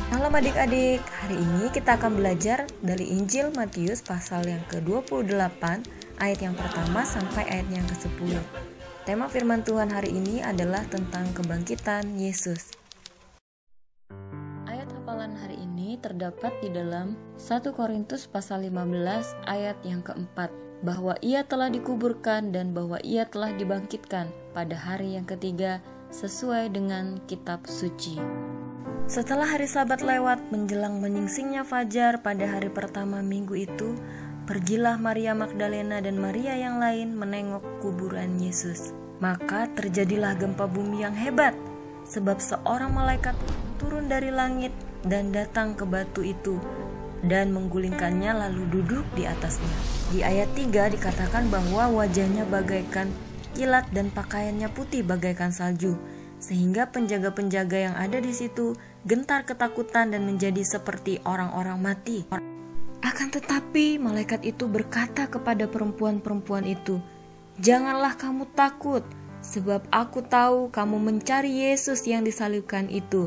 Halo adik-adik, hari ini kita akan belajar dari Injil Matius pasal yang ke-28 ayat yang pertama sampai ayat yang ke-10. Tema firman Tuhan hari ini adalah tentang kebangkitan Yesus. Ayat hafalan hari ini terdapat di dalam 1 Korintus pasal 15 ayat yang keempat, bahwa ia telah dikuburkan dan bahwa ia telah dibangkitkan pada hari yang ketiga sesuai dengan kitab suci. Setelah hari Sabat lewat menjelang menyingsingnya fajar pada hari pertama minggu itu, pergilah Maria Magdalena dan Maria yang lain menengok kuburan Yesus. Maka terjadilah gempa bumi yang hebat, sebab seorang malaikat turun dari langit dan datang ke batu itu dan menggulingkannya lalu duduk di atasnya. Di ayat 3 dikatakan bahwa wajahnya bagaikan kilat dan pakaiannya putih bagaikan salju, sehingga penjaga-penjaga yang ada di situ gentar ketakutan dan menjadi seperti orang-orang mati. Akan tetapi malaikat itu berkata kepada perempuan-perempuan itu, "Janganlah kamu takut, sebab aku tahu kamu mencari Yesus yang disalibkan itu.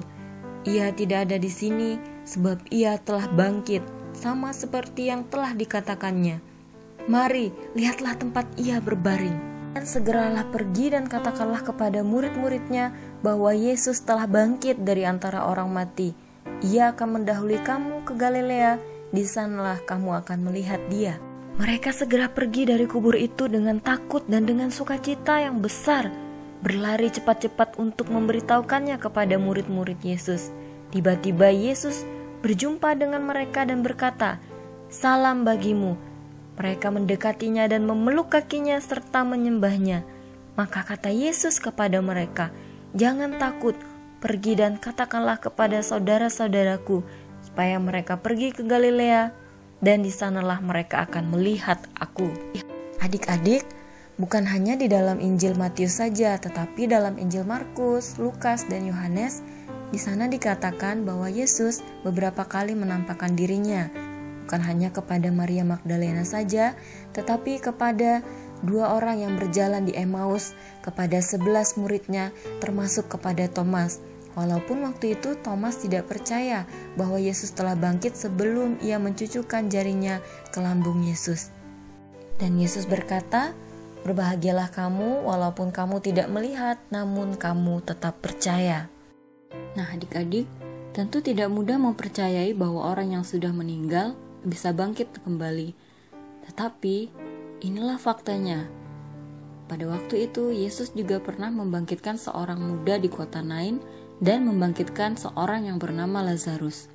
Ia tidak ada di sini, sebab ia telah bangkit, sama seperti yang telah dikatakannya. Mari, lihatlah tempat ia berbaring. Dan segeralah pergi dan katakanlah kepada murid-muridnya bahwa Yesus telah bangkit dari antara orang mati. Ia akan mendahului kamu ke Galilea, di sanalah kamu akan melihat dia." Mereka segera pergi dari kubur itu dengan takut dan dengan sukacita yang besar, berlari cepat-cepat untuk memberitahukannya kepada murid-murid Yesus. Tiba-tiba Yesus berjumpa dengan mereka dan berkata, "Salam bagimu." Mereka mendekatinya dan memeluk kakinya serta menyembahnya. Maka kata Yesus kepada mereka, "Jangan takut, pergi dan katakanlah kepada saudara-saudaraku, supaya mereka pergi ke Galilea, dan di sanalah mereka akan melihat aku." Adik-adik, bukan hanya di dalam Injil Matius saja, tetapi dalam Injil Markus, Lukas, dan Yohanes, di sana dikatakan bahwa Yesus beberapa kali menampakkan dirinya. Bukan hanya kepada Maria Magdalena saja, tetapi kepada 2 orang yang berjalan di Emmaus, kepada 11 muridnya, termasuk kepada Thomas. Walaupun waktu itu Thomas tidak percaya bahwa Yesus telah bangkit sebelum ia mencucukkan jarinya ke lambung Yesus. Dan Yesus berkata, "Berbahagialah kamu walaupun kamu tidak melihat, namun kamu tetap percaya." Nah adik-adik, tentu tidak mudah mempercayai bahwa orang yang sudah meninggal bisa bangkit kembali. Tetapi inilah faktanya. Pada waktu itu Yesus juga pernah membangkitkan seorang muda di kota Nain dan membangkitkan seorang yang bernama Lazarus.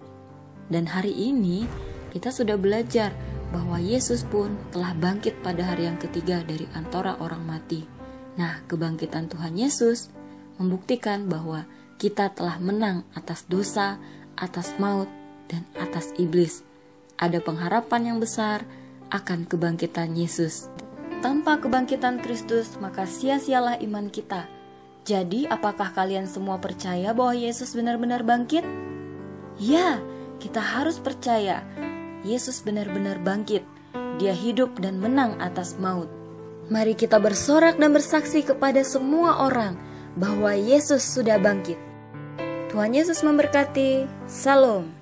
Dan hari ini kita sudah belajar bahwa Yesus pun telah bangkit pada hari yang ketiga dari antara orang mati. Nah, kebangkitan Tuhan Yesus membuktikan bahwa kita telah menang atas dosa, atas maut, dan atas iblis. Ada pengharapan yang besar akan kebangkitan Yesus. Tanpa kebangkitan Kristus, maka sia-sialah iman kita. Jadi, apakah kalian semua percaya bahwa Yesus benar-benar bangkit? Ya, kita harus percaya. Yesus benar-benar bangkit. Dia hidup dan menang atas maut. Mari kita bersorak dan bersaksi kepada semua orang bahwa Yesus sudah bangkit. Tuhan Yesus memberkati. Salam.